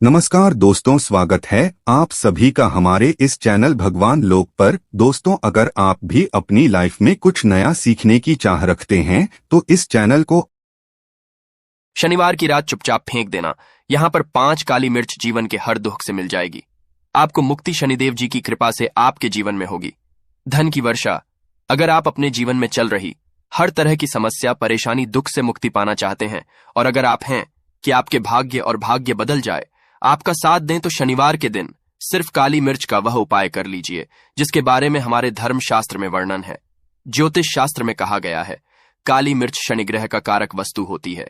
नमस्कार दोस्तों, स्वागत है आप सभी का हमारे इस चैनल भगवान लोक पर। दोस्तों, अगर आप भी अपनी लाइफ में कुछ नया सीखने की चाह रखते हैं तो इस चैनल को शनिवार की रात चुपचाप फेंक देना। यहाँ पर 5 काली मिर्च जीवन के हर दुख से मिल जाएगी। आपको मुक्ति शनिदेव जी की कृपा से आपके जीवन में होगी। धन की वर्षा। अगर आप अपने जीवन में चल रही हर तरह की समस्या, परेशानी, दुख से मुक्ति पाना चाहते हैं और अगर आप हैं कि आपके भाग्य बदल जाए, आपका साथ दें, तो शनिवार के दिन सिर्फ काली मिर्च का वह उपाय कर लीजिए जिसके बारे में हमारे धर्म शास्त्र में वर्णन है। ज्योतिष शास्त्र में कहा गया है, काली मिर्च शनि ग्रह का कारक वस्तु होती है।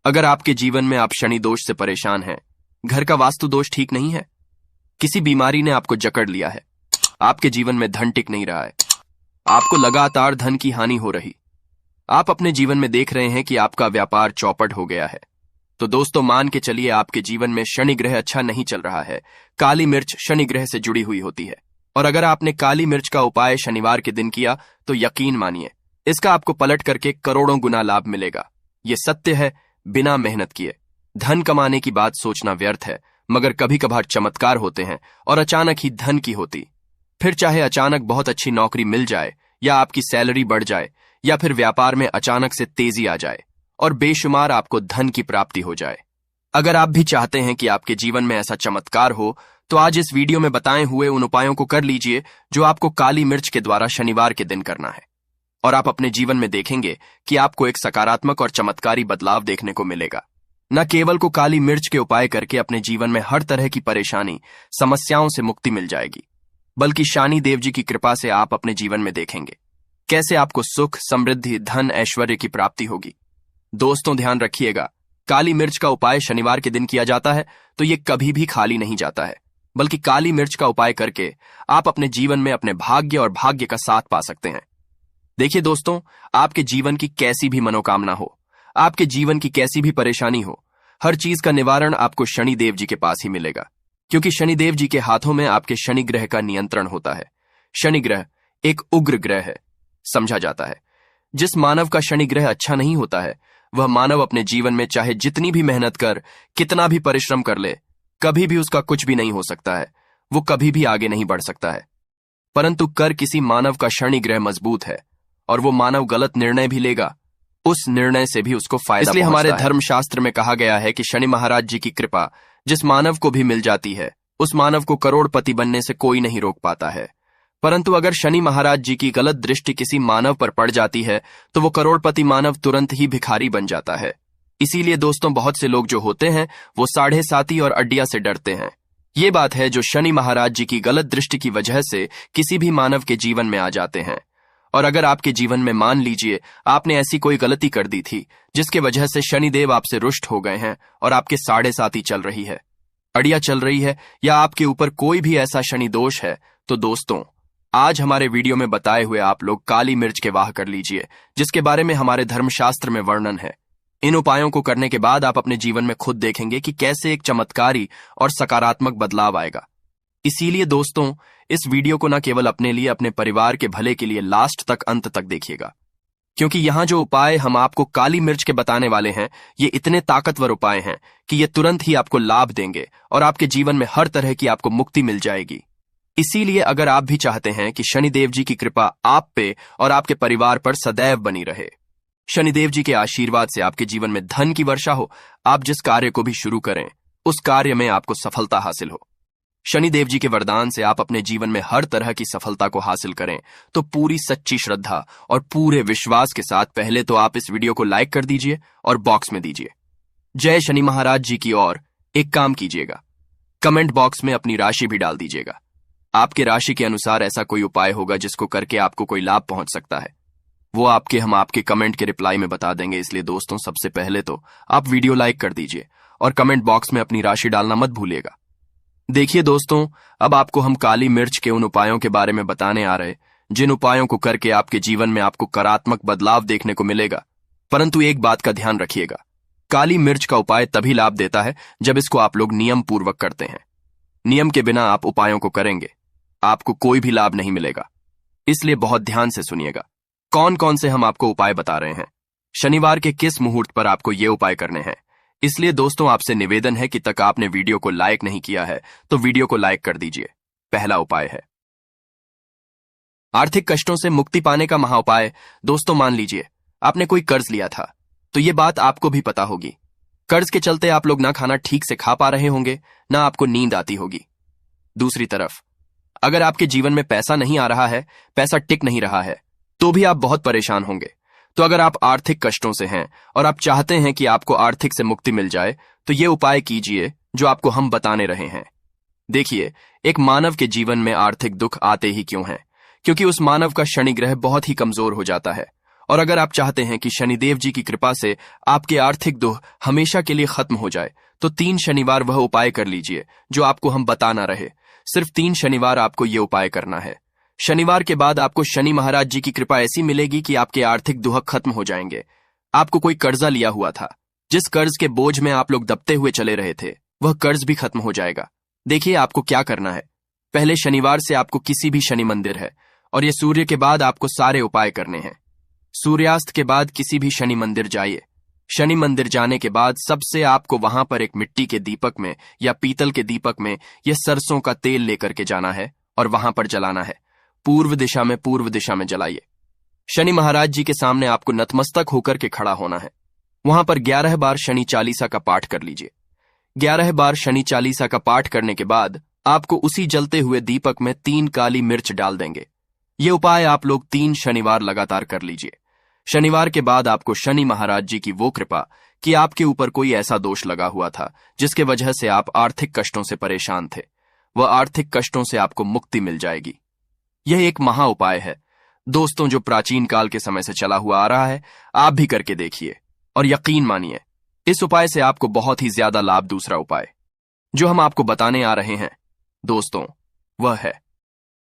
अगर आपके जीवन में आप शनि दोष से परेशान हैं, घर का वास्तु दोष ठीक नहीं है, किसी बीमारी ने आपको जकड़ लिया है, आपके जीवन में धन टिक नहीं रहा है, आपको लगातार धन की हानि हो रही, आप अपने जीवन में देख रहे हैं कि आपका व्यापार चौपट हो गया है, तो दोस्तों मान के चलिए आपके जीवन में शनि ग्रह अच्छा नहीं चल रहा है। काली मिर्च शनि ग्रह से जुड़ी हुई होती है और अगर आपने काली मिर्च का उपाय शनिवार के दिन किया तो यकीन मानिए इसका आपको पलट करके करोड़ों गुना लाभ मिलेगा। ये सत्य है, बिना मेहनत किए। धन कमाने की बात सोचना व्यर्थ है, मगर कभी कभार चमत्कार होते हैं और अचानक ही धन की होती। फिर चाहे अचानक बहुत अच्छी नौकरी मिल जाए या आपकी सैलरी बढ़ जाए या फिर व्यापार में अचानक से तेजी आ जाए और बेशुमार आपको धन की प्राप्ति हो जाए। अगर आप भी चाहते हैं कि आपके जीवन में ऐसा चमत्कार हो तो आज इस वीडियो में बताए हुए उन उपायों को कर लीजिए जो आपको काली मिर्च के द्वारा शनिवार के दिन करना है और आप अपने जीवन में देखेंगे कि आपको एक सकारात्मक और चमत्कारी बदलाव देखने को मिलेगा। न केवल को काली मिर्च के उपाय करके अपने जीवन में हर तरह की परेशानी, समस्याओं से मुक्ति मिल जाएगी, बल्कि शनि देव जी की कृपा से आप अपने जीवन में देखेंगे कैसे आपको सुख, समृद्धि, धन, ऐश्वर्य की प्राप्ति होगी। दोस्तों ध्यान रखिएगा, काली मिर्च का उपाय शनिवार के दिन किया जाता है तो ये कभी भी खाली नहीं जाता है, बल्कि काली मिर्च का उपाय करके आप अपने जीवन में अपने भाग्य का साथ पा सकते हैं। देखिए दोस्तों, आपके जीवन की कैसी भी मनोकामना हो, आपके जीवन की कैसी भी परेशानी हो, हर चीज का निवारण आपको शनि देव जी के पास ही मिलेगा, क्योंकि शनि देव जी के हाथों में आपके शनि ग्रह का नियंत्रण होता है। शनि ग्रह एक उग्र ग्रह है समझा जाता है। जिस मानव का शनि ग्रह अच्छा नहीं होता है वह मानव अपने जीवन में चाहे जितनी भी मेहनत कर, कितना भी परिश्रम कर ले, कभी भी उसका कुछ भी नहीं हो सकता है, वो कभी भी आगे नहीं बढ़ सकता है। परंतु कर किसी मानव का शनि ग्रह मजबूत है और वो मानव गलत निर्णय भी लेगा, उस निर्णय से भी उसको फायदा। इसलिए हमारे धर्म शास्त्र में कहा गया है कि शनि महाराज जी की कृपा जिस मानव को भी मिल जाती है उस मानव को करोड़पति बनने से कोई नहीं रोक पाता है। परंतु अगर शनि महाराज जी की गलत दृष्टि किसी मानव पर पड़ जाती है तो वो करोड़पति मानव तुरंत ही भिखारी बन जाता है। इसीलिए दोस्तों बहुत से लोग जो होते हैं वो साढ़े साती और अड्डिया से डरते हैं। ये बात है जो शनि महाराज जी की गलत दृष्टि की वजह से किसी भी मानव के जीवन में आ जाते हैं। और अगर आपके जीवन में मान लीजिए आपने ऐसी कोई गलती कर दी थी जिसके वजह से शनिदेव आपसे रुष्ट हो गए हैं और आपके साढ़े साती चल रही है, अड़िया चल रही है या आपके ऊपर कोई भी ऐसा शनि दोष है, तो दोस्तों आज हमारे वीडियो में बताए हुए आप लोग काली मिर्च के वाह कर लीजिए जिसके बारे में हमारे धर्मशास्त्र में वर्णन है। इन उपायों को करने के बाद आप अपने जीवन में खुद देखेंगे कि कैसे एक चमत्कारी और सकारात्मक बदलाव आएगा। इसीलिए दोस्तों इस वीडियो को न केवल अपने लिए, अपने परिवार के भले के लिए लास्ट तक, अंत तक देखिएगा, क्योंकि यहाँ जो उपाय हम आपको काली मिर्च के बताने वाले हैं ये इतने ताकतवर उपाय हैं कि ये तुरंत ही आपको लाभ देंगे और आपके जीवन में हर तरह की आपको मुक्ति मिल जाएगी। इसीलिए अगर आप भी चाहते हैं कि शनिदेव जी की कृपा आप पे और आपके परिवार पर सदैव बनी रहे, शनिदेव जी के आशीर्वाद से आपके जीवन में धन की वर्षा हो, आप जिस कार्य को भी शुरू करें उस कार्य में आपको सफलता हासिल हो, शनिदेव जी के वरदान से आप अपने जीवन में हर तरह की सफलता को हासिल करें, तो पूरी सच्ची श्रद्धा और पूरे विश्वास के साथ पहले तो आप इस वीडियो को लाइक कर दीजिए और बॉक्स में दीजिए जय शनि महाराज जी की। और एक काम कीजिएगा, कमेंट बॉक्स में अपनी राशि भी डाल दीजिएगा। आपके राशि के अनुसार ऐसा कोई उपाय होगा जिसको करके आपको कोई लाभ पहुंच सकता है, वो हम आपके कमेंट के रिप्लाई में बता देंगे। इसलिए दोस्तों सबसे पहले तो आप वीडियो लाइक कर दीजिए और कमेंट बॉक्स में अपनी राशि डालना मत भूलिएगा। देखिए दोस्तों, अब आपको हम काली मिर्च के उन उपायों के बारे में बताने आ रहे जिन उपायों को करके आपके जीवन में आपको सकारात्मक बदलाव देखने को मिलेगा। परंतु एक बात का ध्यान रखिएगा, काली मिर्च का उपाय तभी लाभ देता है जब इसको आप लोग नियम पूर्वक करते हैं। नियम के बिना आप उपायों को करेंगे आपको कोई भी लाभ नहीं मिलेगा। इसलिए बहुत ध्यान से सुनिएगा कौन कौन से हम आपको उपाय बता रहे हैं, शनिवार के किस मुहूर्त पर आपको ये उपाय करने हैं, इसलिए दोस्तों आपसे निवेदन है कि तक आपने वीडियो को लाइक नहीं किया है तो वीडियो को लाइक कर दीजिए। पहला उपाय है आर्थिक कष्टों से मुक्ति पाने का महाउपाय। दोस्तों मान लीजिए आपने कोई कर्ज लिया था, तो ये बात आपको भी पता होगी। कर्ज के चलते आप लोग ना खाना ठीक से खा पा रहे होंगे, ना आपको नींद आती होगी। दूसरी तरफ अगर आपके जीवन में पैसा नहीं आ रहा है, पैसा टिक नहीं रहा है, तो भी आप बहुत परेशान होंगे। तो अगर आप आर्थिक कष्टों से हैं और आप चाहते हैं कि आपको आर्थिक से मुक्ति मिल जाए, तो ये उपाय कीजिए जो आपको हम बताने रहे हैं। देखिए, एक मानव के जीवन में आर्थिक दुख आते ही क्यों हैं? क्योंकि उस मानव का शनि ग्रह बहुत ही कमजोर हो जाता है। और अगर आप चाहते हैं कि शनिदेव जी की कृपा से आपके आर्थिक दुख हमेशा के लिए खत्म हो जाए, तो 3 शनिवार वह उपाय कर लीजिए जो आपको हम बताना रहे। सिर्फ 3 शनिवार आपको ये उपाय करना है। शनिवार के बाद आपको शनि महाराज जी की कृपा ऐसी मिलेगी कि आपके आर्थिक दुख खत्म हो जाएंगे। आपको कोई कर्जा लिया हुआ था, जिस कर्ज के बोझ में आप लोग दबते हुए चले रहे थे, वह कर्ज भी खत्म हो जाएगा। देखिए आपको क्या करना है। पहले शनिवार से आपको किसी भी शनि मंदिर है, और ये सूर्य के बाद आपको सारे उपाय करने हैं। सूर्यास्त के बाद किसी भी शनि मंदिर जाइए। शनि मंदिर जाने के बाद सबसे आपको वहां पर एक मिट्टी के दीपक में या पीतल के दीपक में यह सरसों का तेल लेकर के जाना है और वहां पर जलाना है। पूर्व दिशा में जलाइए। शनि महाराज जी के सामने आपको नतमस्तक होकर के खड़ा होना है। वहां पर 11 बार शनि चालीसा का पाठ कर लीजिए। 11 बार शनि चालीसा का पाठ करने के बाद आपको उसी जलते हुए दीपक में 3 काली मिर्च डाल देंगे। ये उपाय आप लोग 3 शनिवार लगातार कर लीजिए। शनिवार के बाद आपको शनि महाराज जी की वो कृपा कि आपके ऊपर कोई ऐसा दोष लगा हुआ था जिसके वजह से आप आर्थिक कष्टों से परेशान थे, वह आर्थिक कष्टों से आपको मुक्ति मिल जाएगी। यह एक महा उपाय है दोस्तों, जो प्राचीन काल के समय से चला हुआ आ रहा है। आप भी करके देखिए और यकीन मानिए, इस उपाय से आपको बहुत ही ज्यादा लाभ। दूसरा उपाय जो हम आपको बताने आ रहे हैं दोस्तों, वह है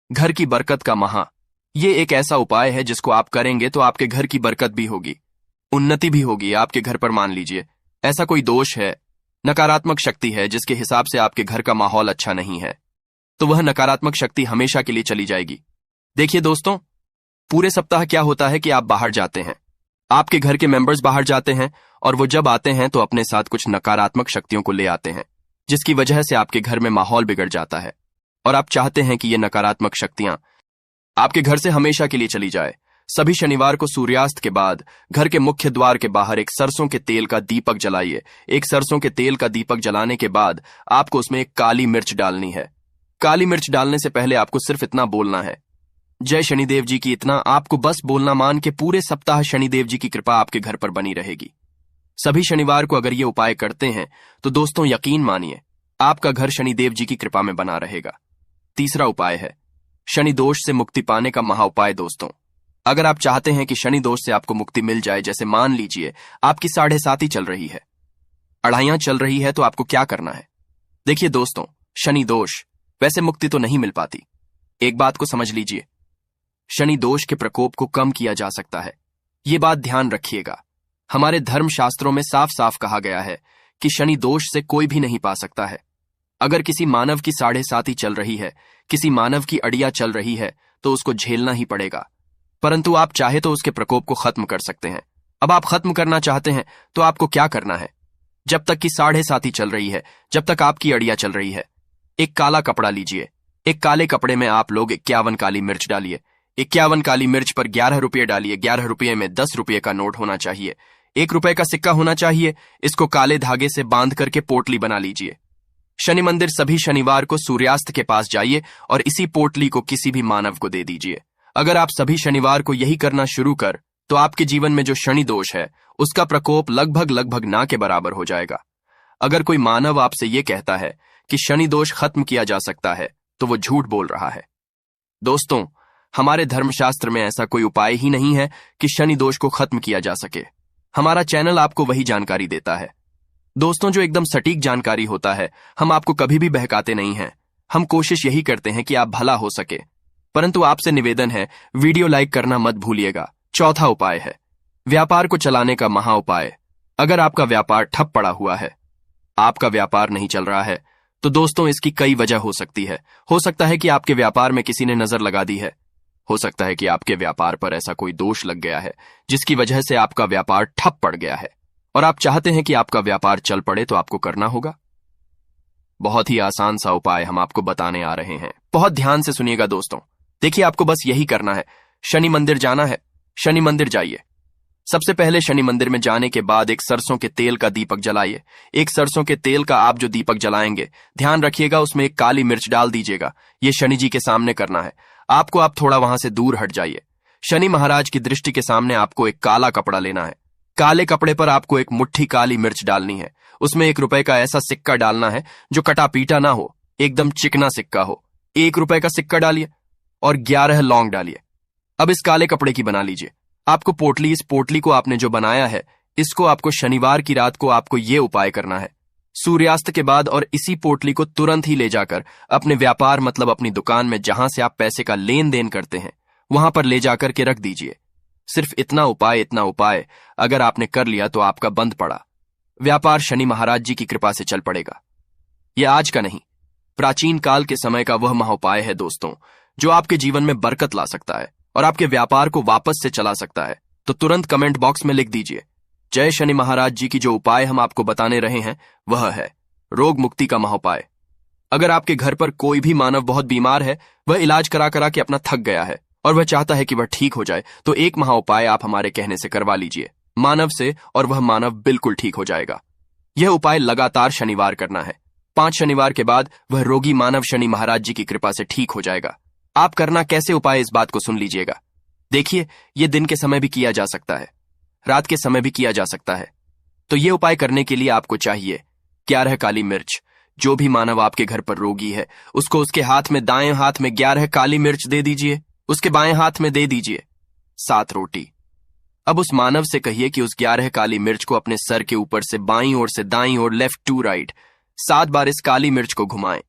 घर की बरकत का महा। ये एक ऐसा उपाय है जिसको आप करेंगे तो आपके घर की बरकत भी होगी, उन्नति भी होगी। आपके घर पर मान लीजिए ऐसा कोई दोष है, नकारात्मक शक्ति है जिसके हिसाब से आपके घर का माहौल अच्छा नहीं है, तो वह नकारात्मक शक्ति हमेशा के लिए चली जाएगी। देखिए दोस्तों, पूरे सप्ताह क्या होता है कि आप बाहर जाते हैं, आपके घर के मेंबर्स बाहर जाते हैं, और वो जब आते हैं तो अपने साथ कुछ नकारात्मक शक्तियों को ले आते हैं, जिसकी वजह से आपके घर में माहौल बिगड़ जाता है। और आप चाहते हैं कि ये नकारात्मक शक्तियां आपके घर से हमेशा के लिए चली जाए। सभी शनिवार को सूर्यास्त के बाद घर के मुख्य द्वार के बाहर एक सरसों के तेल का दीपक जलाइए। एक सरसों के तेल का दीपक जलाने के बाद आपको उसमें एक काली मिर्च डालनी है। काली मिर्च डालने से पहले आपको सिर्फ इतना बोलना है, जय शनिदेव जी की। इतना आपको बस बोलना, मान के पूरे सप्ताह शनिदेव जी की कृपा आपके घर पर बनी रहेगी। सभी शनिवार को अगर ये उपाय करते हैं तो दोस्तों यकीन मानिए आपका घर शनिदेव जी की कृपा में बना रहेगा। तीसरा उपाय है शनि दोष से मुक्ति पाने का महा उपाय। दोस्तों, अगर आप चाहते हैं कि शनि दोष से आपको मुक्ति मिल जाए, जैसे मान लीजिए आपकी 7.5 चल रही है, अढ़ाइयां चल रही है, तो आपको क्या करना है। देखिए दोस्तों, शनि दोष वैसे मुक्ति तो नहीं मिल पाती। एक बात को समझ लीजिए, शनि दोष के प्रकोप को कम किया जा सकता है। ये बात ध्यान रखिएगा। हमारे धर्मशास्त्रों में साफ साफ कहा गया है कि शनि दोष से कोई भी नहीं पा सकता है। अगर किसी मानव की 7.5 चल रही है, किसी मानव की अड़िया चल रही है, तो उसको झेलना ही पड़ेगा। परंतु आप चाहे तो उसके प्रकोप को खत्म कर सकते हैं। अब आप खत्म करना चाहते हैं तो आपको क्या करना है। जब तक कि 7.5 चल रही है, जब तक आपकी अड़िया चल रही है, एक काला कपड़ा लीजिए। एक काले कपड़े में आप लोग 51 काली मिर्च डालिए। 51 काली मिर्च पर 11 रुपये डालिए। 11 रुपये में 10 रुपये का नोट होना चाहिए, 1 रुपये का सिक्का होना चाहिए। इसको काले धागे से बांध करके पोटली बना लीजिए। शनि मंदिर सभी शनिवार को सूर्यास्त के पास जाइए और इसी पोटली को किसी भी मानव को दे दीजिए। अगर आप सभी शनिवार को यही करना शुरू कर, तो आपके जीवन में जो शनि दोष है उसका प्रकोप लगभग ना के बराबर हो जाएगा। अगर कोई मानव आपसे यह कहता है कि शनि दोष खत्म किया जा सकता है, तो वो झूठ बोल रहा है। दोस्तों, हमारे धर्मशास्त्र में ऐसा कोई उपाय ही नहीं है कि शनि दोष को खत्म किया जा सके। हमारा चैनल आपको वही जानकारी देता है दोस्तों, जो एकदम सटीक जानकारी होता है। हम आपको कभी भी बहकाते नहीं हैं। हम कोशिश यही करते हैं कि आप भला हो सके। परंतु आपसे निवेदन है, वीडियो लाइक करना मत भूलिएगा। चौथा उपाय है व्यापार को चलाने का महा उपाय। अगर आपका व्यापार ठप पड़ा हुआ है, आपका व्यापार नहीं चल रहा है, तो दोस्तों इसकी कई वजह हो सकती है। हो सकता है कि आपके व्यापार में किसी ने नजर लगा दी है। हो सकता है कि आपके व्यापार पर ऐसा कोई दोष लग गया है जिसकी वजह से आपका व्यापार ठप पड़ गया है। और आप चाहते हैं कि आपका व्यापार चल पड़े तो आपको करना होगा। बहुत ही आसान सा उपाय हम आपको बताने आ रहे हैं। बहुत ध्यान से सुनिएगा दोस्तों। देखिए, आपको बस यही करना है। शनि मंदिर जाना है, शनि मंदिर जाइए। सबसे पहले शनि मंदिर में जाने के बाद एक सरसों के तेल का दीपक जलाइए। एक सरसों के तेल का आप जो दीपक जलाएंगे, ध्यान रखिएगा उसमें एक काली मिर्च डाल दीजिएगा। ये शनि जी के सामने करना है आपको। आप थोड़ा वहां से दूर हट जाइए। शनि महाराज की दृष्टि के सामने आपको एक काला कपड़ा लेना है। काले कपड़े पर आपको एक मुट्ठी काली मिर्च डालनी है। उसमें ₹1 का ऐसा सिक्का डालना है जो कटा पीटा ना हो, एकदम चिकना सिक्का हो। ₹1 का सिक्का डालिए और 11 लौंग डालिए। अब इस काले कपड़े की बना लीजिए आपको पोटली। इस पोटली को आपने जो बनाया है, इसको आपको शनिवार की रात को आपको ये उपाय करना है। सूर्यास्त के बाद और इसी पोटली को तुरंत ही ले जाकर अपने व्यापार मतलब अपनी दुकान में जहां से आप पैसे का लेन देन करते हैं वहां पर ले जाकर के रख दीजिए। सिर्फ इतना उपाय अगर आपने कर लिया तो आपका बंद पड़ा व्यापार शनि महाराज जी की कृपा से चल पड़ेगा। यह आज का नहीं, प्राचीन काल के समय का वह महाउपाय है दोस्तों, जो आपके जीवन में बरकत ला सकता है और आपके व्यापार को वापस से चला सकता है। तो तुरंत कमेंट बॉक्स में लिख दीजिए, जय शनि महाराज जी की। जो उपाय हम आपको बताने रहे हैं वह है रोग मुक्ति का महाउपाय। अगर आपके घर पर कोई भी मानव बहुत बीमार है, वह इलाज करा करा के अपना थक गया है और वह चाहता है कि वह ठीक हो जाए, तो एक महाउपाय आप हमारे कहने से करवा लीजिए मानव से, और वह मानव बिल्कुल ठीक हो जाएगा। यह उपाय लगातार शनिवार करना है। 5 शनिवार के बाद वह रोगी मानव शनि महाराज जी की कृपा से ठीक हो जाएगा। आप करना कैसे उपाय, इस बात को सुन लीजिएगा। देखिए, यह दिन के समय भी किया जा सकता है, रात के समय भी किया जा सकता है। तो यह उपाय करने के लिए आपको चाहिए 11 काली मिर्च। जो भी मानव आपके घर पर रोगी है, उसको उसके हाथ में, दाएं हाथ में 11 काली मिर्च दे दीजिए, उसके बाएं हाथ में दे दीजिए 7 रोटी। अब उस मानव से कहिए कि उस 11 काली मिर्च को अपने सर के ऊपर से बाईं ओर से दाईं ओर, लेफ्ट टू राइट, 7 बार इस काली मिर्च को घुमाएं।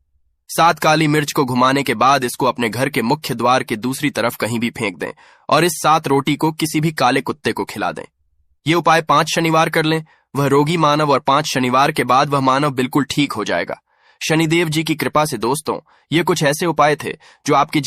7 काली मिर्च को घुमाने के बाद इसको अपने घर के मुख्य द्वार के दूसरी तरफ कहीं भी फेंक दें और इस 7 रोटी को किसी भी काले कुत्ते को खिला दें। ये उपाय 5 शनिवार कर लें, वह रोगी मानव, और 5 शनिवार के बाद वह मानव बिल्कुल ठीक हो जाएगा शनिदेव जी की कृपा से। दोस्तों, ये कुछ ऐसे उपाय थे जो आपके